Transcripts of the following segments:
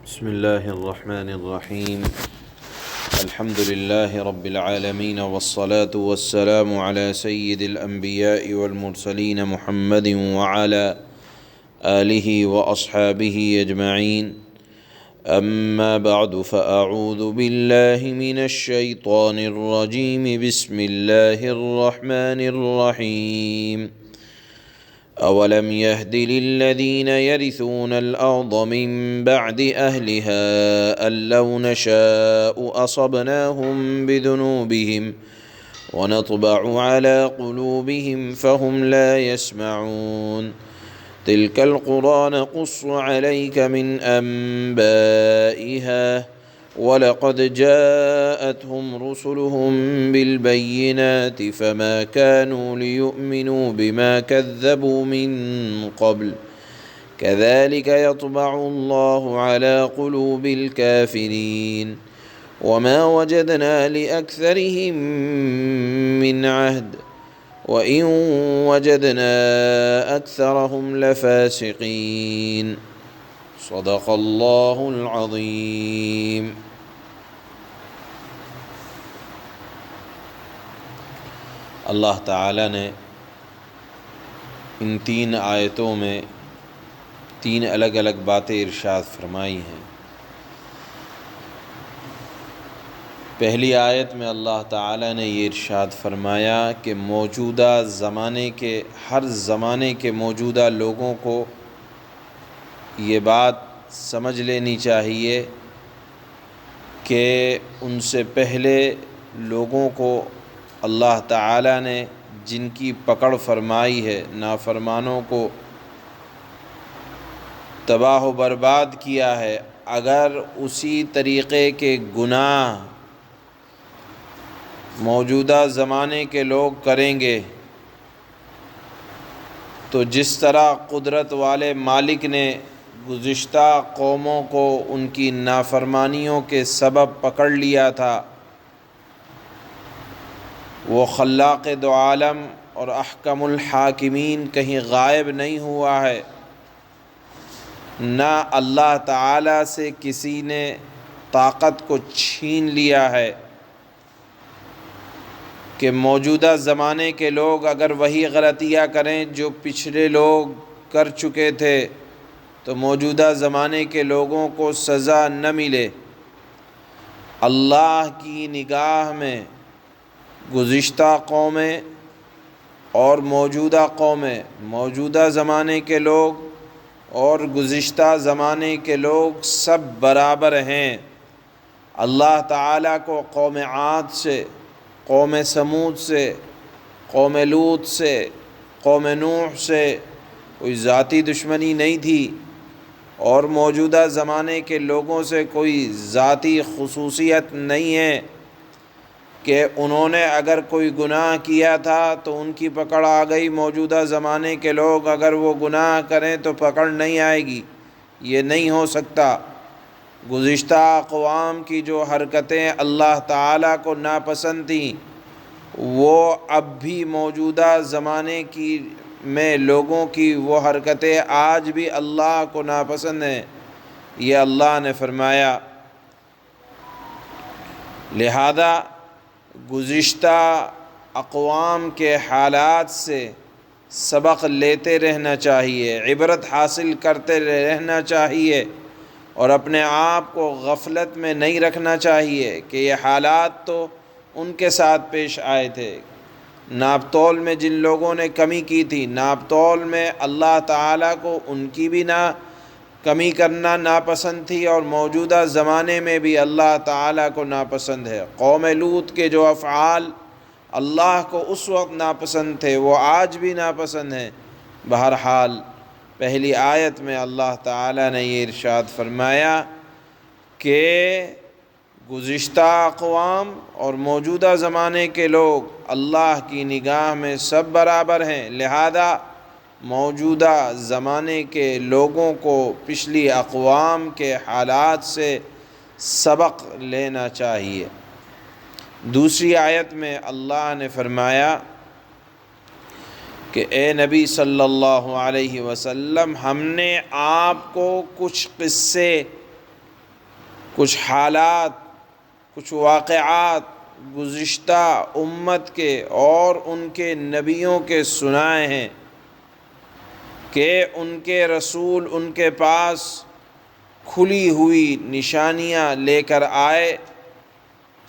بسم الله الرحمن الرحيم. الحمد لله رب العالمين، والصلاة والسلام على سيد الأنبياء والمرسلين محمد وعلى آله وأصحابه أجمعين. أما بعد، فأعوذ بالله من الشيطان الرجيم. بسم الله الرحمن الرحيم. أولم يهد للذين يرثون الأرض من بعد أهلها أن لو نشاء أصبناهم بذنوبهم ونطبع على قلوبهم فهم لا يسمعون. تلك القرى نقص عليك من أنبائها ولقد جاءتهم رسلهم بالبينات فما كانوا ليؤمنوا بما كذبوا من قبل كذلك يطبع الله على قلوب الكافرين وما وجدنا لأكثرهم من عهد وإن وجدنا أكثرهم لفاسقين. صدق اللہ العظیم. اللہ تعالیٰ نے ان 3 آیتوں میں 3 الگ الگ باتیں ارشاد فرمائی ہیں. پہلی آیت میں اللہ تعالیٰ نے یہ ارشاد فرمایا کہ موجودہ زمانے کے ہر زمانے کے موجودہ لوگوں کو یہ بات سمجھ لینی چاہیے کہ ان سے پہلے لوگوں کو اللہ تعالیٰ نے جن کی پکڑ فرمائی ہے، نافرمانوں کو تباہ و برباد کیا ہے، اگر اسی طریقے کے گناہ موجودہ زمانے کے لوگ کریں گے تو جس طرح قدرت والے مالک نے گزشتہ قوموں کو ان کی نافرمانیوں کے سبب پکڑ لیا تھا، وہ خلاق دو عالم اور احکم الحاکمین کہیں غائب نہیں ہوا ہے. نہ اللہ تعالیٰ سے کسی نے طاقت کو چھین لیا ہے کہ موجودہ زمانے کے لوگ اگر وہی غلطیاں کریں جو پچھلے لوگ کر چکے تھے تو موجودہ زمانے کے لوگوں کو سزا نہ ملے. اللہ کی نگاہ میں گزشتہ قومیں اور موجودہ قومیں، موجودہ زمانے کے لوگ اور گزشتہ زمانے کے لوگ سب برابر ہیں. اللہ تعالیٰ کو قوم عاد سے، قوم سمود سے، قوم لوط سے، قوم نوح سے کوئی ذاتی دشمنی نہیں تھی، اور موجودہ زمانے کے لوگوں سے کوئی ذاتی خصوصیت نہیں ہے کہ انہوں نے اگر کوئی گناہ کیا تھا تو ان کی پکڑ آ گئی، موجودہ زمانے کے لوگ اگر وہ گناہ کریں تو پکڑ نہیں آئے گی. یہ نہیں ہو سکتا. گزشتہ اقوام کی جو حرکتیں اللہ تعالیٰ کو ناپسند تھیں وہ اب بھی موجودہ زمانے کی میں لوگوں کی وہ حرکتیں آج بھی اللہ کو ناپسند ہیں. یہ اللہ نے فرمایا. لہذا گزشتہ اقوام کے حالات سے سبق لیتے رہنا چاہیے، عبرت حاصل کرتے رہنا چاہیے، اور اپنے آپ کو غفلت میں نہیں رکھنا چاہیے کہ یہ حالات تو ان کے ساتھ پیش آئے تھے. ناپ تول میں جن لوگوں نے کمی کی تھی، ناپ تول میں اللہ تعالیٰ کو ان کی بھی کمی کرنا ناپسند تھی، اور موجودہ زمانے میں بھی اللہ تعالیٰ کو ناپسند ہے. قوم لوط کے جو افعال اللہ کو اس وقت ناپسند تھے وہ آج بھی ناپسند ہیں. بہرحال پہلی آیت میں اللہ تعالیٰ نے یہ ارشاد فرمایا کہ گزشتہ اقوام اور موجودہ زمانے کے لوگ اللہ کی نگاہ میں سب برابر ہیں. لہذا موجودہ زمانے کے لوگوں کو پچھلی اقوام کے حالات سے سبق لینا چاہیے. دوسری آیت میں اللہ نے فرمایا کہ اے نبی صلی اللہ علیہ وسلم، ہم نے آپ کو کچھ قصے کچھ حالات، کچھ واقعات گزشتہ امت کے اور ان کے نبیوں کے سنائے ہیں کہ ان کے رسول ان کے پاس کھلی ہوئی نشانیاں لے کر آئے،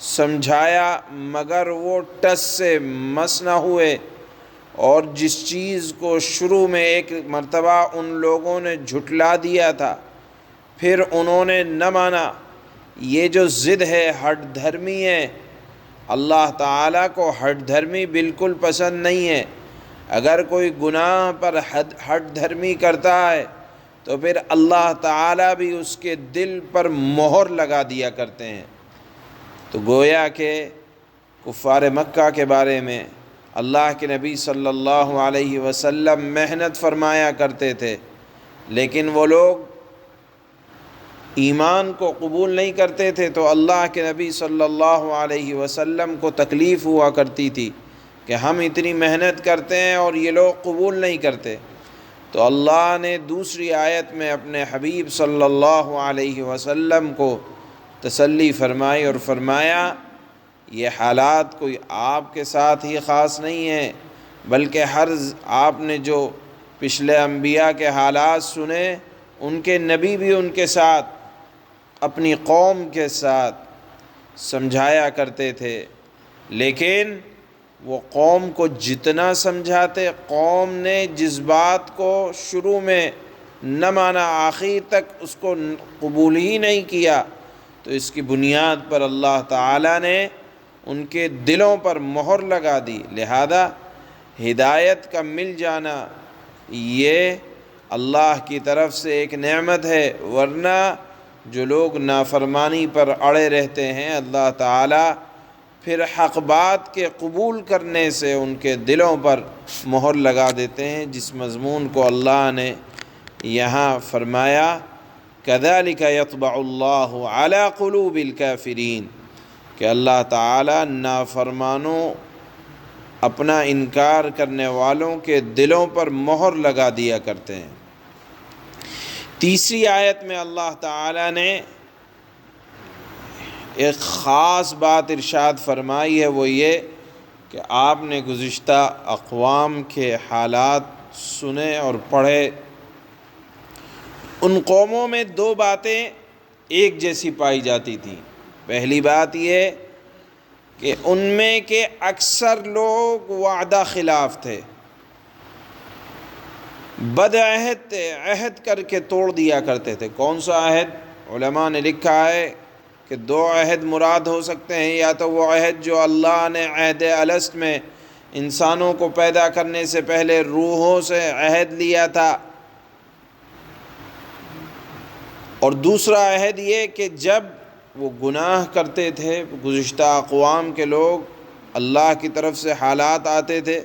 سمجھایا، مگر وہ ٹس سے مس نہ ہوئے، اور جس چیز کو شروع میں ایک مرتبہ ان لوگوں نے جھٹلا دیا تھا پھر انہوں نے نہ مانا۔ یہ جو ضد ہے، ہٹ دھرمی ہے، اللہ تعالیٰ کو ہٹ دھرمی بالکل پسند نہیں ہے۔ اگر کوئی گناہ پر ہٹ دھرمی کرتا ہے تو پھر اللہ تعالیٰ بھی اس کے دل پر مہر لگا دیا کرتے ہیں۔ تو گویا کہ کفار مکہ کے بارے میں اللہ کے نبی صلی اللہ علیہ وسلم محنت فرمایا کرتے تھے، لیکن وہ لوگ ایمان کو قبول نہیں کرتے تھے، تو اللہ کے نبی صلی اللہ علیہ وسلم کو تکلیف ہوا کرتی تھی کہ ہم اتنی محنت کرتے ہیں اور یہ لوگ قبول نہیں کرتے۔ تو اللہ نے دوسری آیت میں اپنے حبیب صلی اللہ علیہ وسلم کو تسلی فرمائی اور فرمایا یہ حالات کوئی آپ کے ساتھ ہی خاص نہیں ہیں، بلکہ آپ نے جو پچھلے انبیاء کے حالات سنے، ان کے نبی بھی ان کے ساتھ، اپنی قوم کے ساتھ سمجھایا کرتے تھے، لیکن وہ قوم کو جتنا سمجھاتے، قوم نے جس بات کو شروع میں نہ مانا، آخر تک اس کو قبول ہی نہیں کیا، تو اس کی بنیاد پر اللہ تعالیٰ نے ان کے دلوں پر مہر لگا دی۔ لہذا ہدایت کا مل جانا یہ اللہ کی طرف سے ایک نعمت ہے، ورنہ جو لوگ نافرمانی پر اڑے رہتے ہیں، اللہ تعالیٰ پھر حق بات کے قبول کرنے سے ان کے دلوں پر مہر لگا دیتے ہیں، جس مضمون کو اللہ نے یہاں فرمایا كَذَلِكَ يَطْبَعُ اللَّهُ عَلَى قُلُوبِ الْكَافِرِينَ، کہ اللہ تعالیٰ نافرمانوں، اپنا انکار کرنے والوں کے دلوں پر مہر لگا دیا کرتے ہیں۔ تیسری آیت میں اللہ تعالیٰ نے ایک خاص بات ارشاد فرمائی ہے، وہ یہ کہ آپ نے گزشتہ اقوام کے حالات سنے اور پڑھے۔ ان قوموں میں دو باتیں ایک جیسی پائی جاتی تھیں۔ پہلی بات یہ کہ ان میں کے اکثر لوگ وعدہ خلاف تھے، بد عہد تھے، عہد کر کے توڑ دیا کرتے تھے۔ کون سا عہد؟ علماء نے لکھا ہے کہ دو عہد مراد ہو سکتے ہیں، یا تو وہ عہد جو اللہ نے عہد الست میں انسانوں کو پیدا کرنے سے پہلے روحوں سے عہد لیا تھا، اور دوسرا عہد یہ کہ جب وہ گناہ کرتے تھے، گزشتہ اقوام کے لوگ، اللہ کی طرف سے حالات آتے تھے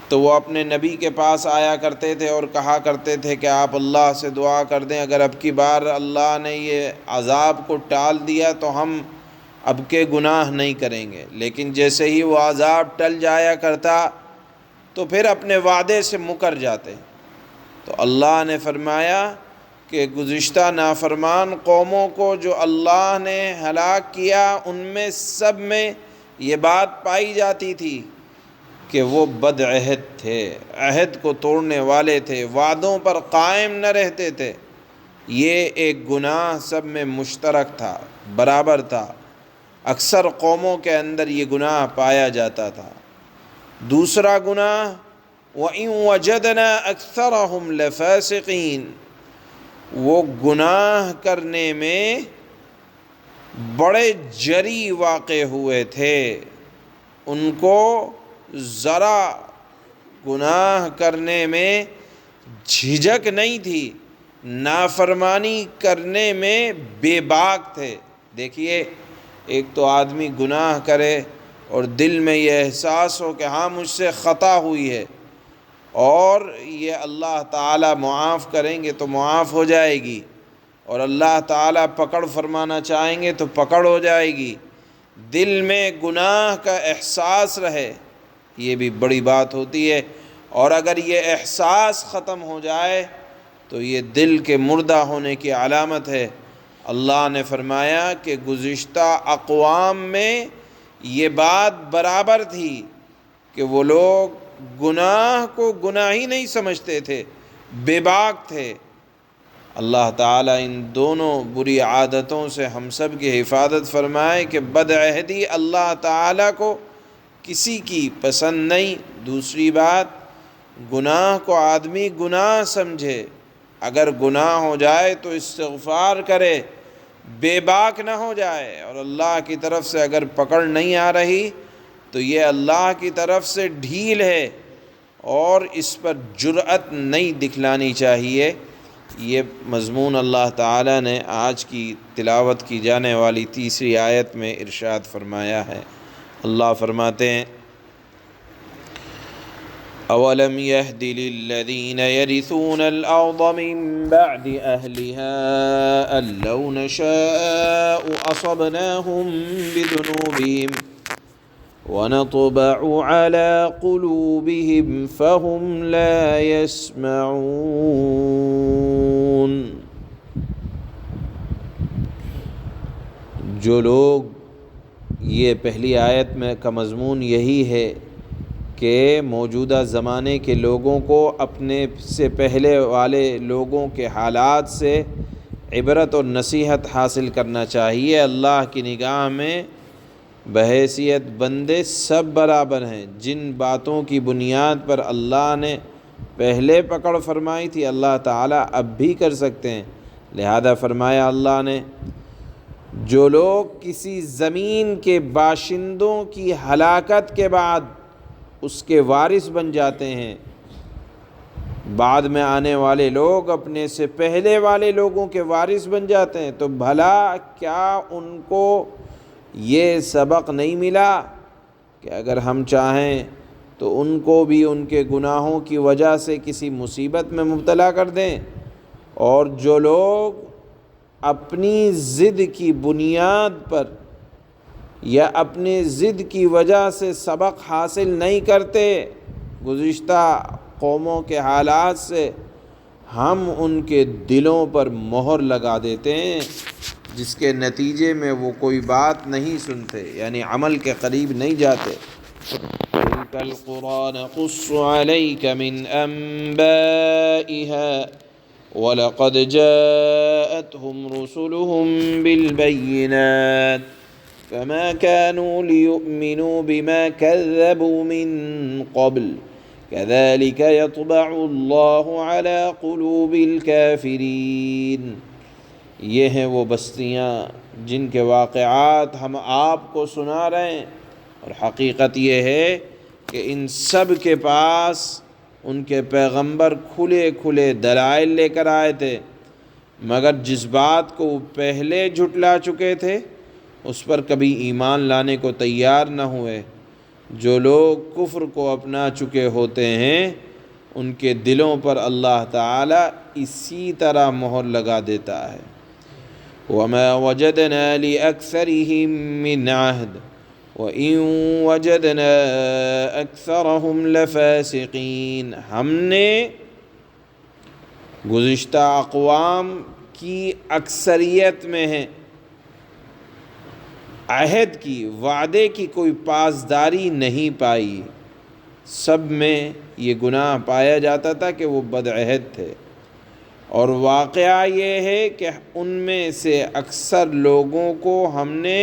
تو وہ اپنے نبی کے پاس آیا کرتے تھے اور کہا کرتے تھے کہ آپ اللہ سے دعا کر دیں، اگر اب کی بار اللہ نے یہ عذاب کو ٹال دیا تو ہم اب کے گناہ نہیں کریں گے۔ لیکن جیسے ہی وہ عذاب ٹل جایا کرتا تو پھر اپنے وعدے سے مکر جاتے۔ تو اللہ نے فرمایا کہ گزشتہ نافرمان قوموں کو جو اللہ نے ہلاک کیا، ان میں سب میں یہ بات پائی جاتی تھی کہ وہ بد عہد تھے، عہد کو توڑنے والے تھے، وعدوں پر قائم نہ رہتے تھے۔ یہ ایک گناہ سب میں مشترک تھا، برابر تھا، اکثر قوموں کے اندر یہ گناہ پایا جاتا تھا۔ دوسرا گناہ وَإِن وَجَدْنَا أَكْثَرَهُمْ لَفَاسِقِينَ، وہ گناہ کرنے میں بڑے جری واقع ہوئے تھے، ان کو ذرا گناہ کرنے میں جھجک نہیں تھی، نافرمانی کرنے میں بے باک تھے۔ دیکھیے، ایک تو آدمی گناہ کرے اور دل میں یہ احساس ہو کہ ہاں مجھ سے خطا ہوئی ہے، اور یہ اللہ تعالیٰ معاف کریں گے تو معاف ہو جائے گی، اور اللہ تعالیٰ پکڑ فرمانا چاہیں گے تو پکڑ ہو جائے گی، دل میں گناہ کا احساس رہے، یہ بھی بڑی بات ہوتی ہے۔ اور اگر یہ احساس ختم ہو جائے تو یہ دل کے مردہ ہونے کی علامت ہے۔ اللہ نے فرمایا کہ گزشتہ اقوام میں یہ بات برابر تھی کہ وہ لوگ گناہ کو گناہ ہی نہیں سمجھتے تھے، بے باک تھے۔ اللہ تعالیٰ ان دونوں بری عادتوں سے ہم سب کی حفاظت فرمائے کہ بدعہدی اللہ تعالیٰ کو کسی کی پسند نہیں۔ دوسری بات، گناہ کو آدمی گناہ سمجھے، اگر گناہ ہو جائے تو استغفار کرے، بے باک نہ ہو جائے، اور اللہ کی طرف سے اگر پکڑ نہیں آ رہی تو یہ اللہ کی طرف سے ڈھیل ہے اور اس پر جرأت نہیں دکھلانی چاہیے۔ یہ مضمون اللہ تعالیٰ نے آج کی تلاوت کی جانے والی تیسری آیت میں ارشاد فرمایا ہے۔ اللہ فرماتے ہیں اولم يهد للذين يرثون الارض من بعد اهلها ان لو نشاء اصبناهم بذنوبهم ونطبع على قلوبهم فهم لا يسمعون۔ جو لوگ، یہ پہلی آیت میں کا مضمون یہی ہے کہ موجودہ زمانے کے لوگوں کو اپنے سے پہلے والے لوگوں کے حالات سے عبرت اور نصیحت حاصل کرنا چاہیے۔ اللہ کی نگاہ میں بحیثیت بندے سب برابر ہیں۔ جن باتوں کی بنیاد پر اللہ نے پہلے پکڑ فرمائی تھی، اللہ تعالیٰ اب بھی کر سکتے ہیں۔ لہذا فرمایا اللہ نے، جو لوگ کسی زمین کے باشندوں کی ہلاکت کے بعد اس کے وارث بن جاتے ہیں، بعد میں آنے والے لوگ اپنے سے پہلے والے لوگوں کے وارث بن جاتے ہیں، تو بھلا کیا ان کو یہ سبق نہیں ملا کہ اگر ہم چاہیں تو ان کو بھی ان کے گناہوں کی وجہ سے کسی مصیبت میں مبتلا کر دیں؟ اور جو لوگ اپنی ضد کی بنیاد پر یا اپنی ضد کی وجہ سے سبق حاصل نہیں کرتے گزشتہ قوموں کے حالات سے، ہم ان کے دلوں پر مہر لگا دیتے ہیں، جس کے نتیجے میں وہ کوئی بات نہیں سنتے، یعنی عمل کے قریب نہیں جاتے۔ تِلْكَ الْقُرَىٰ نَقُصُّ عَلَيْكَ مِنْ أَنبَائِهَا وَلَقَدْ جَاءَتْهُمْ رُسُلُهُم بِالْبَيِّنَاتِ فَمَا كَانُوا لِيُؤْمِنُوا بِمَا كَذَّبُوا مِن قَبْلُ كَذَلِكَ يَطْبَعُ اللَّهُ عَلَى قُلُوبِ الْكَافِرِينَ۔ یہ ہیں وہ بستیاں جن کے واقعات ہم آپ کو سنا رہے ہیں، اور حقیقت یہ ہے کہ ان سب کے پاس ان کے پیغمبر کھلے کھلے دلائل لے کر آئے تھے، مگر جس بات کو وہ پہلے جھٹلا چکے تھے اس پر کبھی ایمان لانے کو تیار نہ ہوئے۔ جو لوگ کفر کو اپنا چکے ہوتے ہیں ان کے دلوں پر اللہ تعالیٰ اسی طرح مہر لگا دیتا ہے۔ وَمَا وَجَدْنَا لِأَكْثَرِهِم مِّنْ عَهْدٍ وَإِن وَجَدْنَا أَكْثَرَهُمْ لَفَاسِقِينَ۔ ہم نے گزشتہ اقوام کی اکثریت میں ہیں عہد کی، وعدے کی کوئی پاسداری نہیں پائی، سب میں یہ گناہ پایا جاتا تھا کہ وہ بدعہد تھے، اور واقعہ یہ ہے کہ ان میں سے اکثر لوگوں کو ہم نے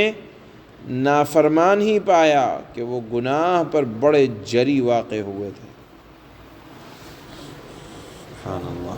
نافرمان ہی پایا کہ وہ گناہ پر بڑے جری واقع ہوئے تھے۔ سبحان اللہ۔